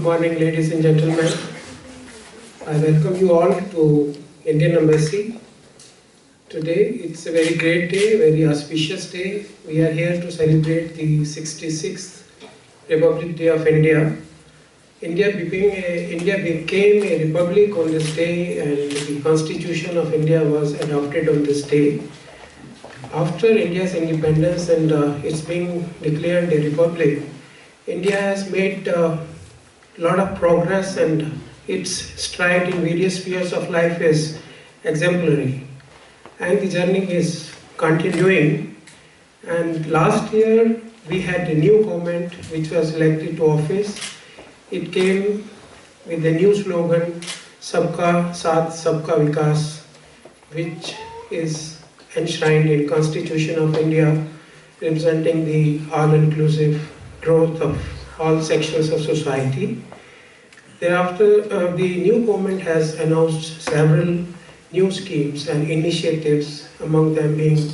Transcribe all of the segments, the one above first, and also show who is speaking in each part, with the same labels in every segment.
Speaker 1: Good morning, ladies and gentlemen. I welcome you all to Indian Embassy. Today it's a very great day, very auspicious day. We are here to celebrate the 66th Republic Day of India. India became a republic on this day, and the Constitution of India was adopted on this day. After India's independence and it's being declared a republic, India has made a lot of progress, and its stride in various spheres of life is exemplary. And the journey is continuing. And last year we had a new government which was elected to office. It came with the new slogan, Sabka Saath Sabka Vikas, which is enshrined in Constitution of India, representing the all-inclusive growth of all sections of society. Thereafter, the new government has announced several new schemes and initiatives, among them being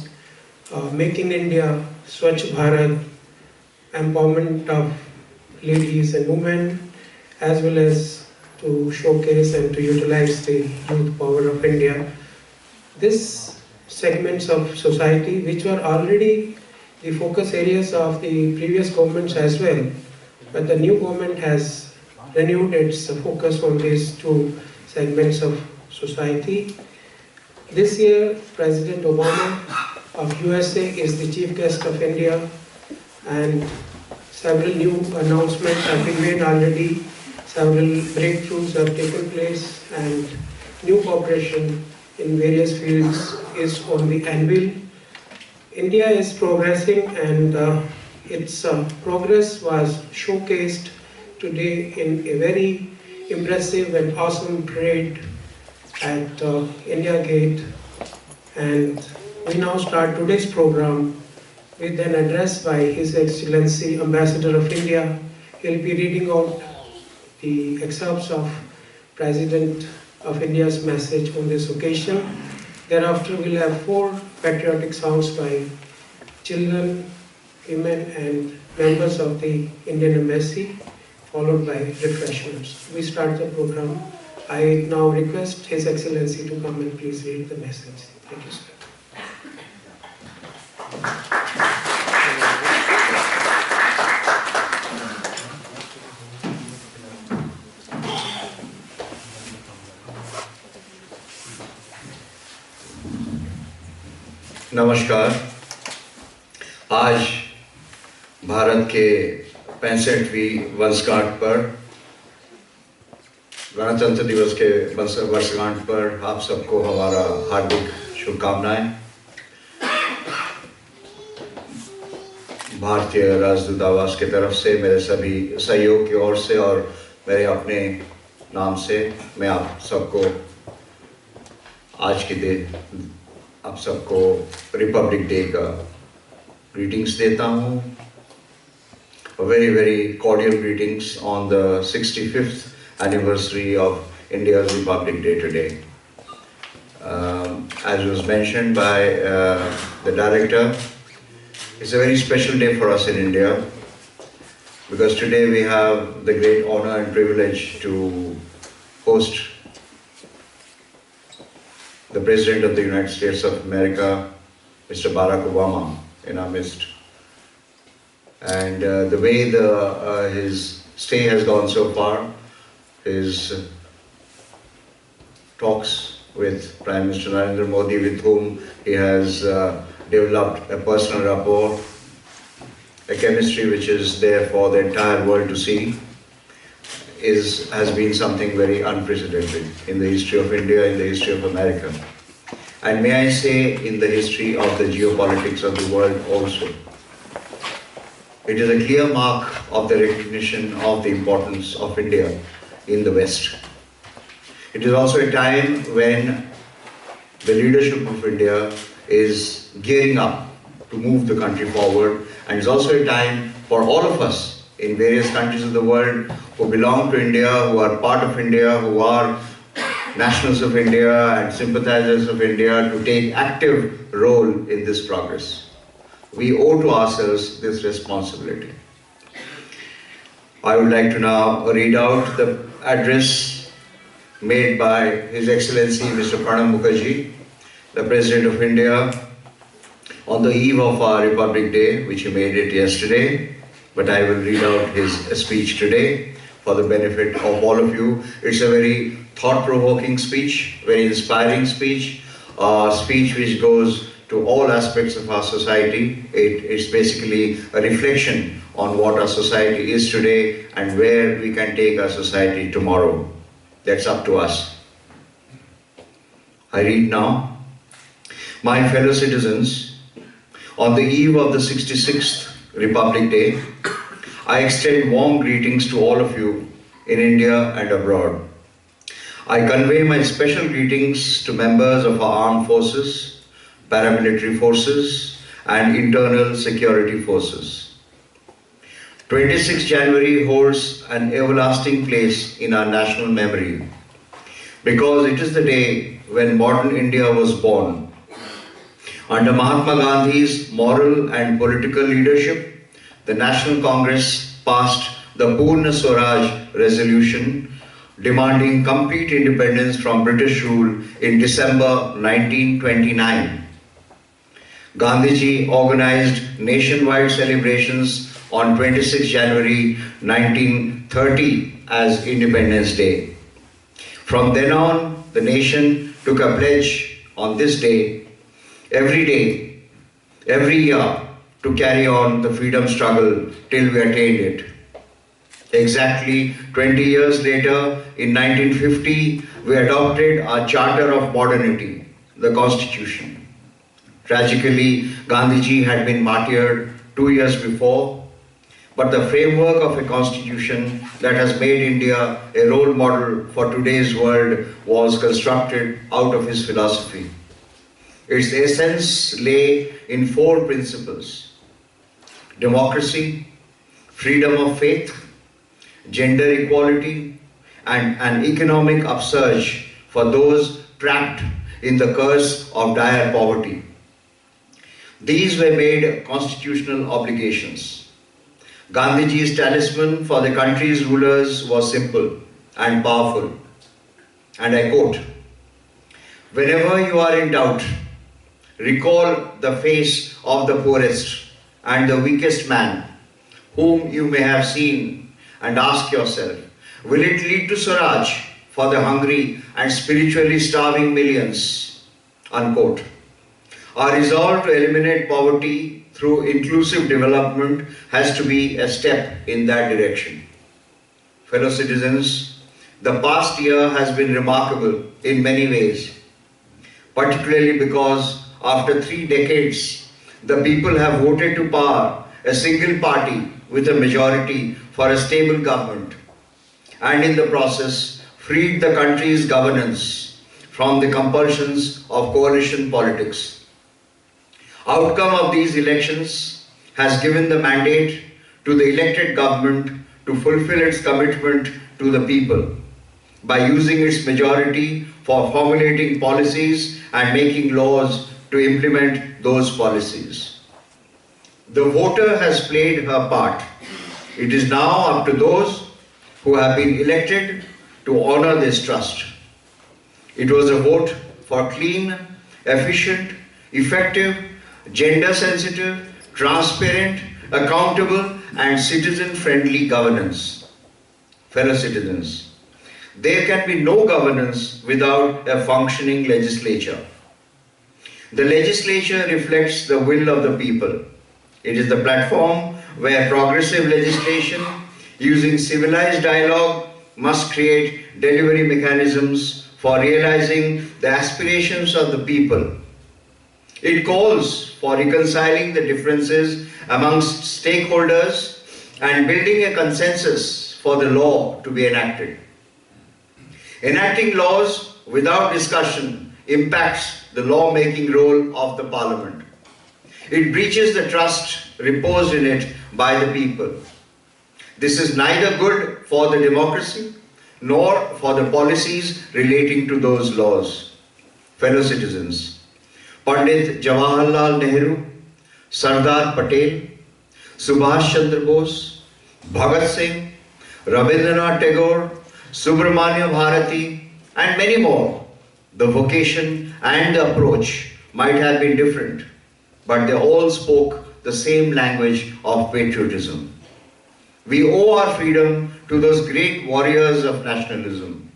Speaker 1: Make in India, Swachh Bharat, empowerment of ladies and women, as well as to showcase and to utilize the youth power of India. These segments of society, which were already the focus areas of the previous governments as well, but the new government has renewed its focus on these two segments of society. This year, President Obama of USA is the chief guest of India, and several new announcements have been made already. Several breakthroughs have taken place, and new cooperation in various fields is on the anvil. India is progressing, and its progress was showcased today in a very impressive and awesome parade at India Gate. And we now start today's program with an address by His Excellency Ambassador of India. He'll be reading out the excerpts of President of India's message on this occasion. Thereafter, we'll have 4 patriotic songs by children, women, and members of the Indian Embassy, followed by refreshments. We start the program. I now request His Excellency to come and please read the message. Thank you, sir.
Speaker 2: नमस्कार। आज भारत के 65वीं वर्षगांठ पर, गणतंत्र दिवस के वर्षगांठ पर आप सबको हमारा हार्दिक शुभकामनाएं। भारतीय राजदूतावास की तरफ से मेरे सभी सहयोग की ओर से और मेरे अपने नाम से मैं आप सबको आज के दिन आप सबको रिपब्लिक डे का ग्रीटिंग्स देता हूँ। Very, very cordial greetings on the 65th anniversary of India's Republic Day today. As was mentioned by the director, it's a very special day for us in India, because today we have the great honor and privilege to host the President of the United States of America, Mr. Barack Obama, in our midst. And the way his stay has gone so far, his talks with Prime Minister Narendra Modi, with whom he has developed a personal rapport, a chemistry which is there for the entire world to see, has been something very unprecedented in the history of India, in the history of America. And may I say, in the history of the geopolitics of the world also. It is a clear mark of the recognition of the importance of India in the West. It is also a time when the leadership of India is gearing up to move the country forward, and it's also a time for all of us in various countries of the world who belong to India, who are part of India, who are nationals of India and sympathizers of India, to take active role in this progress. We owe to ourselves this responsibility. I would like to now read out the address made by His Excellency Mr. Pranab Mukherjee, the President of India, on the eve of our Republic Day, which he made it yesterday, but I will read out his speech today for the benefit of all of you. It's a very thought-provoking speech, very inspiring speech, a speech which goes to all aspects of our society. It's basically a reflection on what our society is today and where we can take our society tomorrow. That's up to us. I read now. My fellow citizens, on the eve of the 66th Republic Day, I extend warm greetings to all of you in India and abroad. I convey my special greetings to members of our armed forces, paramilitary forces, and internal security forces. 26 January holds an everlasting place in our national memory because it is the day when modern India was born. Under Mahatma Gandhi's moral and political leadership, the National Congress passed the Purna Swaraj resolution demanding complete independence from British rule in December 1929. Gandhiji organized nationwide celebrations on 26 January 1930 as Independence Day. From then on, the nation took a pledge on this day, every year, to carry on the freedom struggle till we attained it. Exactly 20 years later, in 1950, we adopted our Charter of Modernity, the Constitution. Tragically, Gandhiji had been martyred 2 years before, but the framework of a constitution that has made India a role model for today's world was constructed out of his philosophy. Its essence lay in 4 principles: democracy, freedom of faith, gender equality, and an economic upsurge for those trapped in the curse of dire poverty. These were made constitutional obligations. Gandhiji's talisman for the country's rulers was simple and powerful. And I quote, "Whenever you are in doubt, recall the face of the poorest and the weakest man whom you may have seen and ask yourself, will it lead to Swaraj for the hungry and spiritually starving millions?" Unquote. Our resolve to eliminate poverty through inclusive development has to be a step in that direction. Fellow citizens, the past year has been remarkable in many ways, particularly because after 3 decades, the people have voted to power a single party with a majority for a stable government, and in the process freed the country's governance from the compulsions of coalition politics. Outcome of these elections has given the mandate to the elected government to fulfill its commitment to the people by using its majority for formulating policies and making laws to implement those policies. The voter has played her part. It is now up to those who have been elected to honor this trust. It was a vote for clean, efficient, effective, gender-sensitive, transparent, accountable, and citizen-friendly governance. Fellow citizens, there can be no governance without a functioning legislature. The legislature reflects the will of the people. It is the platform where progressive legislation using civilized dialogue must create delivery mechanisms for realizing the aspirations of the people. It calls for reconciling the differences amongst stakeholders and building a consensus for the law to be enacted. Enacting laws without discussion impacts the law-making role of the Parliament. It breaches the trust reposed in it by the people. This is neither good for the democracy nor for the policies relating to those laws. Fellow citizens, Pandit Jawaharlal Nehru, Sardar Patel, Subhash Chandra Bose, Bhagat Singh, Rabindranath Tagore, Subramanya Bharati, and many more. The vocation and the approach might have been different, but they all spoke the same language of patriotism. We owe our freedom to those great warriors of nationalism.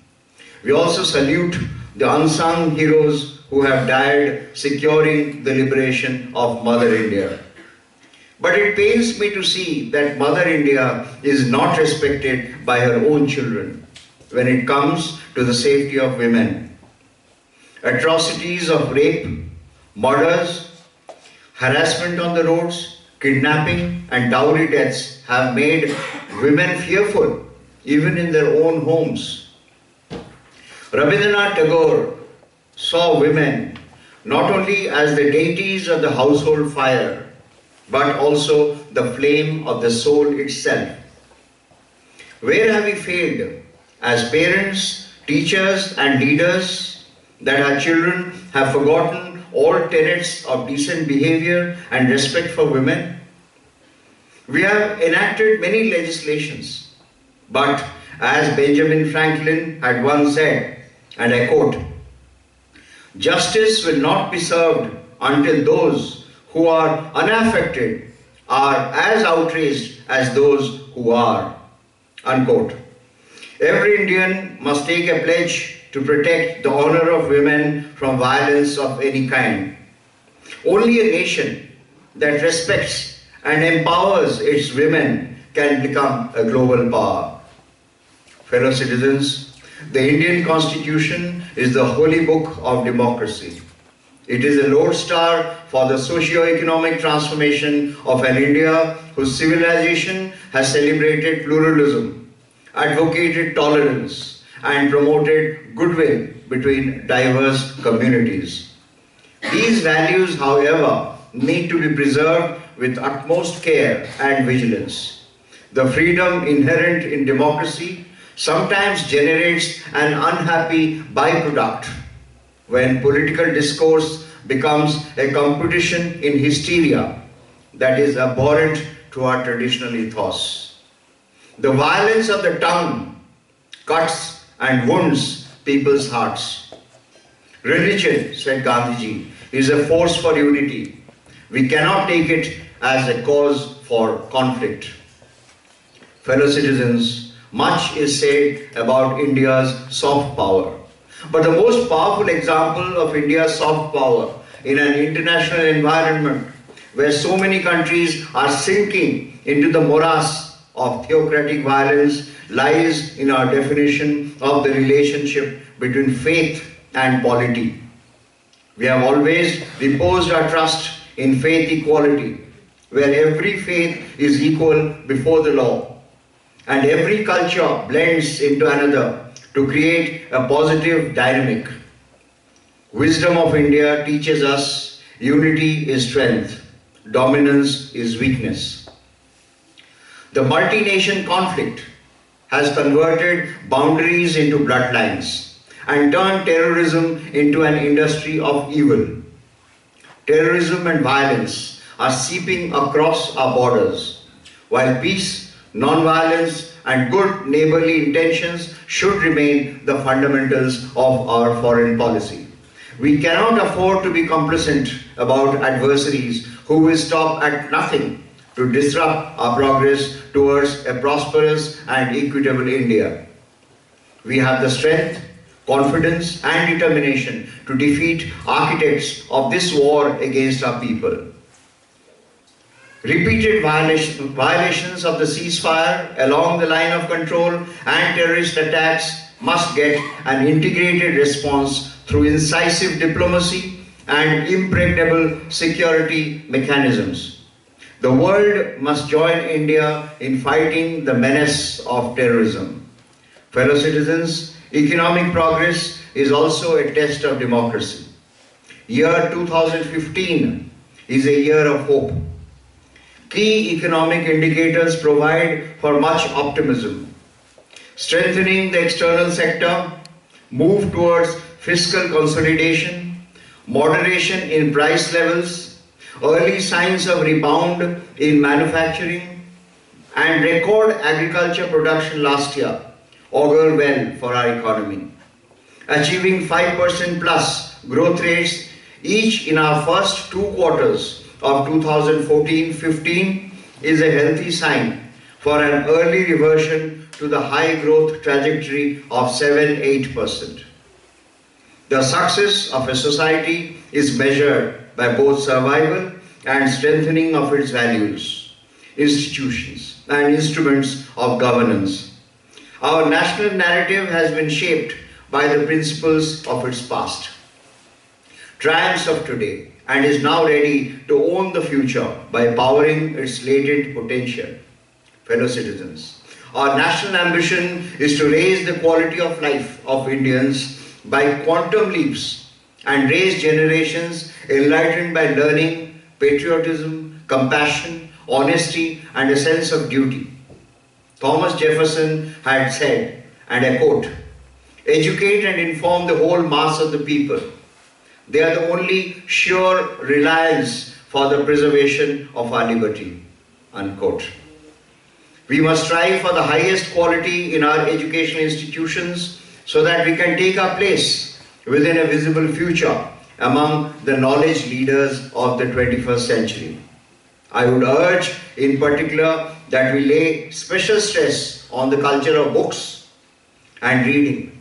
Speaker 2: We also salute the unsung heroes who have died securing the liberation of Mother India. But it pains me to see that Mother India is not respected by her own children when it comes to the safety of women. Atrocities of rape, murders, harassment on the roads, kidnapping and dowry deaths have made women fearful even in their own homes. Rabindranath Tagore saw women not only as the deities of the household fire, but also the flame of the soul itself. Where have we failed as parents, teachers and leaders that our children have forgotten all tenets of decent behavior and respect for women? We have enacted many legislations, but as Benjamin Franklin had once said, and I quote, "Justice will not be served until those who are unaffected are as outraged as those who are," unquote. Every Indian must take a pledge to protect the honor of women from violence of any kind. Only a nation that respects and empowers its women can become a global power. Fellow citizens, the Indian Constitution is the holy book of democracy. It is a lodestar for the socio-economic transformation of an India whose civilization has celebrated pluralism, advocated tolerance, and promoted goodwill between diverse communities. These values, however, need to be preserved with utmost care and vigilance. The freedom inherent in democracy sometimes generates an unhappy byproduct when political discourse becomes a competition in hysteria that is abhorrent to our traditional ethos. The violence of the tongue cuts and wounds people's hearts. Religion, said Gandhiji, is a force for unity. We cannot take it as a cause for conflict. Fellow citizens, much is said about India's soft power. But the most powerful example of India's soft power in an international environment where so many countries are sinking into the morass of theocratic violence lies in our definition of the relationship between faith and polity. We have always reposed our trust in faith equality, where every faith is equal before the law, and every culture blends into another to create a positive dynamic. Wisdom of India teaches us unity is strength, dominance is weakness. The multi-nation conflict has converted boundaries into bloodlines and turned terrorism into an industry of evil. Terrorism and violence are seeping across our borders, while peace, non-violence, and good neighborly intentions should remain the fundamentals of our foreign policy. We cannot afford to be complacent about adversaries who will stop at nothing to disrupt our progress towards a prosperous and equitable India. We have the strength, confidence, and determination to defeat architects of this war against our people. Repeated violations of the ceasefire along the line of control and terrorist attacks must get an integrated response through incisive diplomacy and impregnable security mechanisms. The world must join India in fighting the menace of terrorism. Fellow citizens, economic progress is also a test of democracy. Year 2015 is a year of hope. Key economic indicators provide for much optimism. Strengthening the external sector, move towards fiscal consolidation, moderation in price levels, early signs of rebound in manufacturing, and record agriculture production last year augur well for our economy. Achieving 5% plus growth rates each in our first 2 quarters of 2014-15 is a healthy sign for an early reversion to the high growth trajectory of 7-8%. The success of a society is measured by both survival and strengthening of its values, institutions, and instruments of governance. Our national narrative has been shaped by the principles of its past, triumphs of today, and is now ready to own the future by powering its latent potential. Fellow citizens, our national ambition is to raise the quality of life of Indians by quantum leaps and raise generations enlightened by learning, patriotism, compassion, honesty, and a sense of duty. Thomas Jefferson had said, and I quote, "Educate and inform the whole mass of the people. They are the only sure reliance for the preservation of our liberty." Unquote. We must strive for the highest quality in our educational institutions so that we can take our place within a visible future among the knowledge leaders of the 21st century. I would urge in particular that we lay special stress on the culture of books and reading,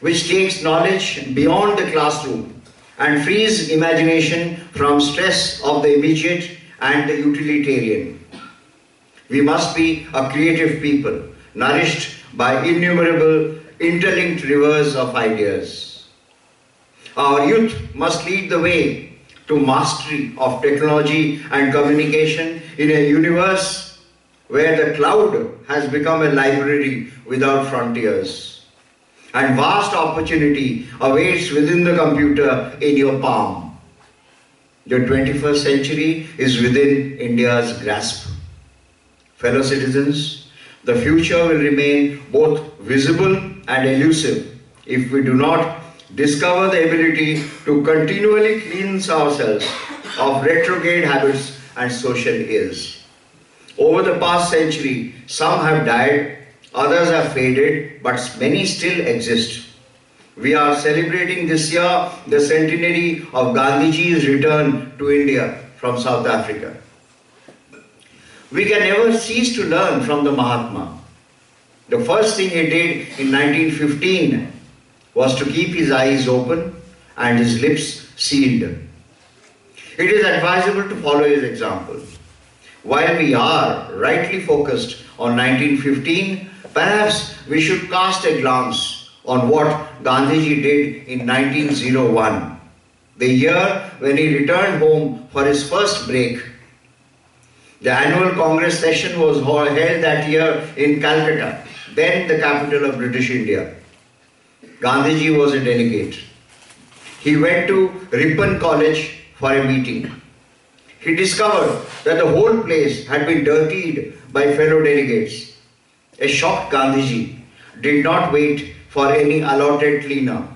Speaker 2: which takes knowledge beyond the classroom and frees imagination from stress of the immediate and the utilitarian. We must be a creative people, nourished by innumerable interlinked rivers of ideas. Our youth must lead the way to mastery of technology and communication in a universe where the cloud has become a library without frontiers, and vast opportunity awaits within the computer in your palm. The 21st century is within India's grasp. Fellow citizens, the future will remain both visible and elusive if we do not discover the ability to continually cleanse ourselves of retrograde habits and social ills. Over the past century, some have died, others have faded, but many still exist. We are celebrating this year the centenary of Gandhiji's return to India from South Africa. We can never cease to learn from the Mahatma. The first thing he did in 1915 was to keep his eyes open and his lips sealed. It is advisable to follow his example. While we are rightly focused on 1915, perhaps we should cast a glance on what Gandhiji did in 1901, the year when he returned home for his first break. The annual Congress session was held that year in Calcutta, then the capital of British India. Gandhiji was a delegate. He went to Ripon College for a meeting. He discovered that the whole place had been dirtied by fellow delegates. A shocked Gandhiji did not wait for any allotted cleaner.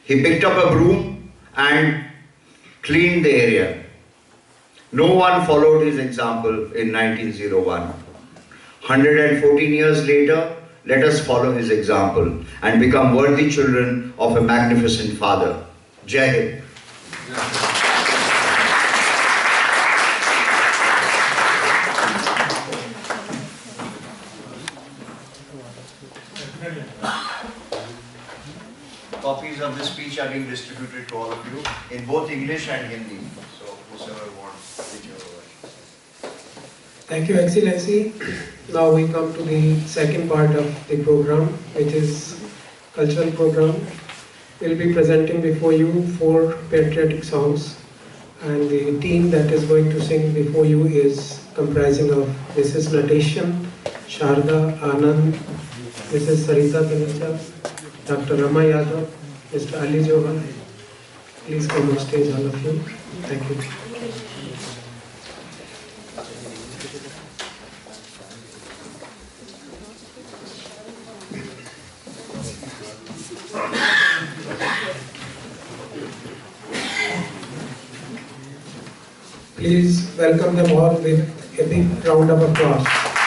Speaker 2: He picked up a broom and cleaned the area. No one followed his example in 1901. 114 years later, let us follow his example and become worthy children of a magnificent father. Jai Hind. Copies of this speech are being distributed to all of you in both English and Hindi. So whosoever wants, whichever way.
Speaker 1: Thank you, Excellency. Now we come to the second part of the program, which is cultural program. We'll be presenting before you 4 patriotic songs, and the team that is going to sing before you is comprising of Mrs. Nateshan, Sharda, Anand, Mrs. Sarita Kanecha, Dr. Rama Yadav, Mr. Ali Johan. Please come on stage, all of you. Thank you. Please welcome them all with a big round of applause.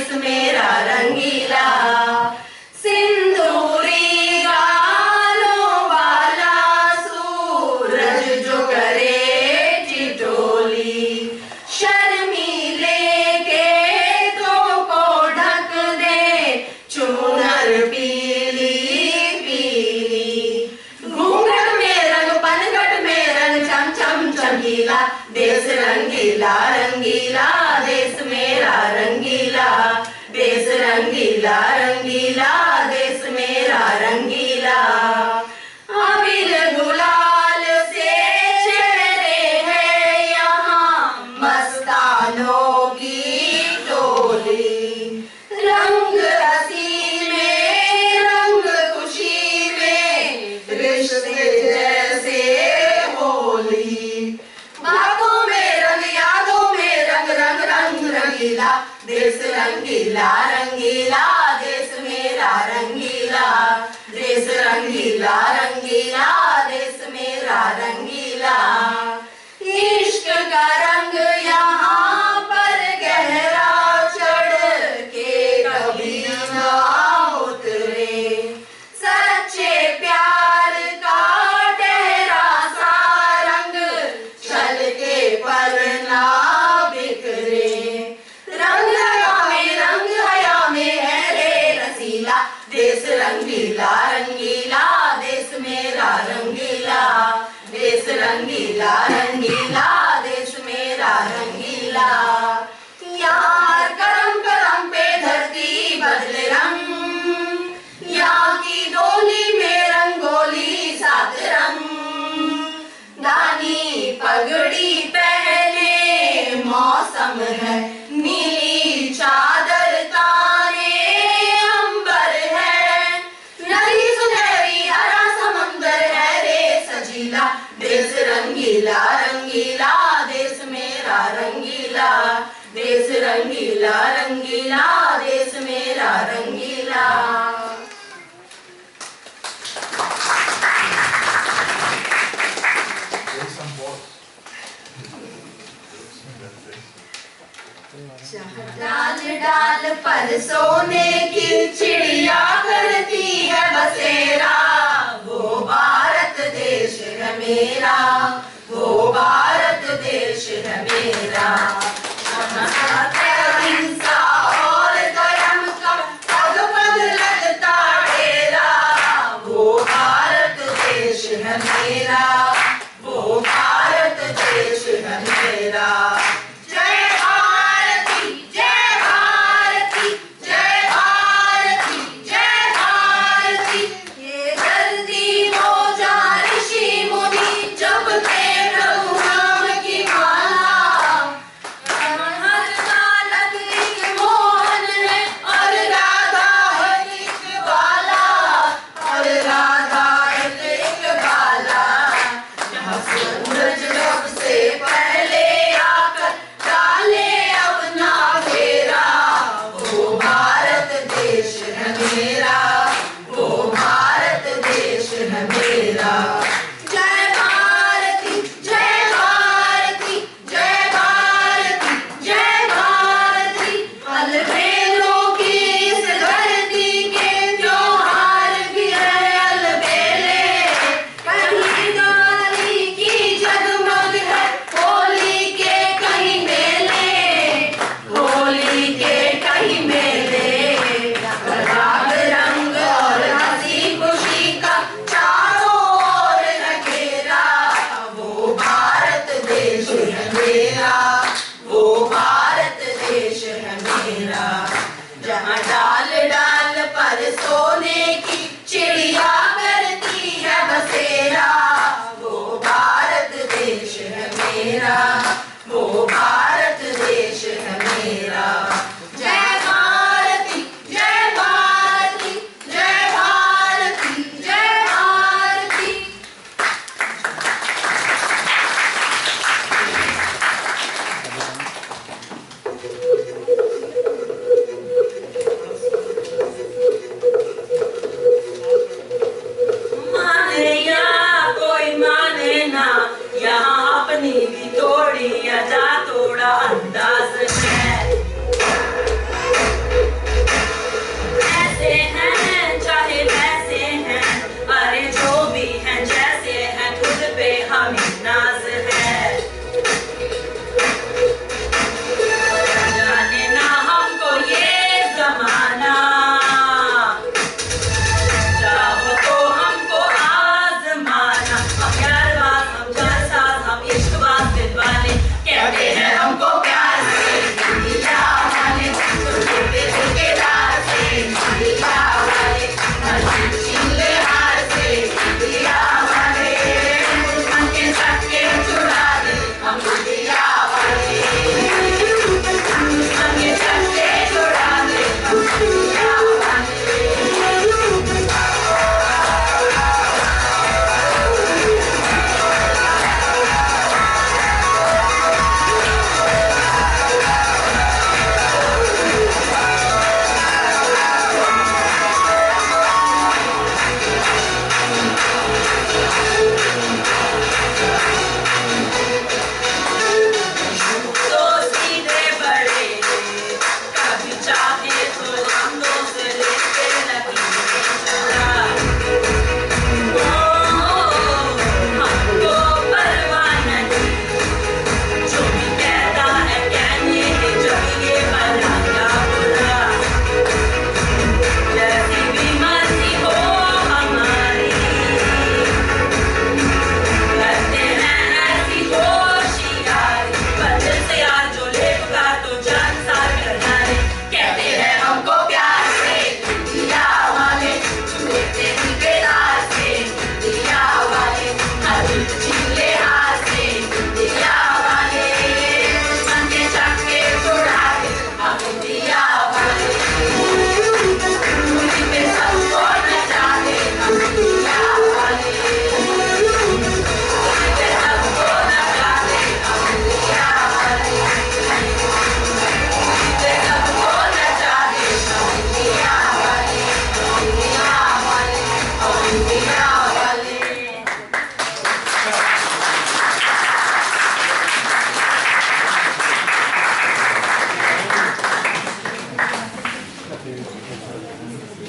Speaker 3: देश मेरा रंगीला, सिंदूरी गालों वाला सूरज जो करे टिटोली, शर्मीले खेतों को ढक दे चूनर पीली पीली, घूंघट में रंग पनघट में रंग चम चम चमकीला, देश रंगीला रंगीला देश मेरा रंगीला, देश रंगीला रंगीला देश मेरा रंगीला। अबीर गुलाल से चेहरे हैं यहाँ मस्तानों की टोली, रंग हंसी में रंग खुशी में रिश्ते जैसे होली, बातों में रंग यादों में रंग रंग रंग रंगीला, देश रंगीला रंगीला देश मेरा रंगीला, देश रंगीला रंगीला देश मेरा रंगीला। इश्क का रंग यहाँ पर गहरा चढ़ के कभी ना उतरे, सच्चे प्यार का गहरा सा रंग चल के पर ना बिखरे, रंग हया में है रे रसीला, देश रंगीला रंगीला देश मेरा रंगीला, देश रंगीला रंगीला देश मेरा रंगीला। यार करम करम पे धरती बदले रंग, यहाँ की डोली में रंगोली सात रंग, दानी पगड़ी पहने मौसम है नीली चादर तारे अंबर है, नदी सुनहरी हरा समंदर है रे सजीला, देश रंगीला रंगीला देश मेरा रंगीला, देश रंगीला रंगीला देश मेरा रंगीला। डाल डाल पर सोने की चिड़िया करती है बसेरा, वो भारत देश है मेरा, वो भारत देश है मेरा। हिंसा और धर्म का पग पग लगता डेरा, वो भारत देश है मेरा, वो भारत देश है मेरा।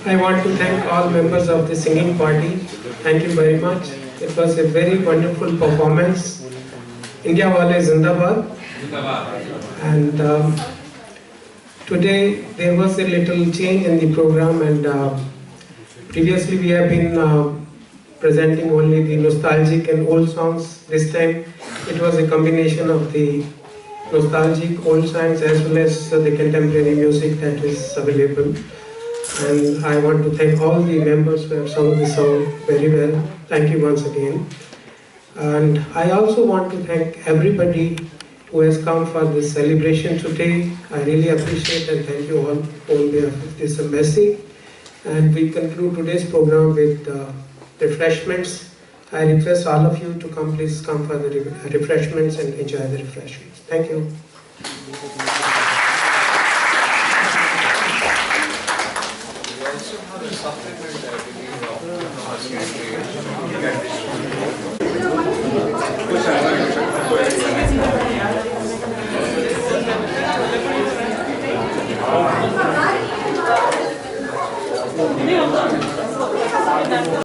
Speaker 1: I want to thank all members of the singing party. Thank you very much. It was a very wonderful performance. India Wale Zindabad. And today there was a little change in the program, and previously we have been presenting only the nostalgic and old songs. This time it was a combination of the nostalgic old songs as well as the contemporary music that is available. And I want to thank all the members who have sung the song very well. Thank you once again. And I also want to thank everybody who has come for this celebration today. I really appreciate and thank you all on behalf of this embassy. And we conclude today's program with refreshments. I request all of you to please come for the refreshments and enjoy the refreshments. Thank you.
Speaker 4: We also have a supplement, I believe,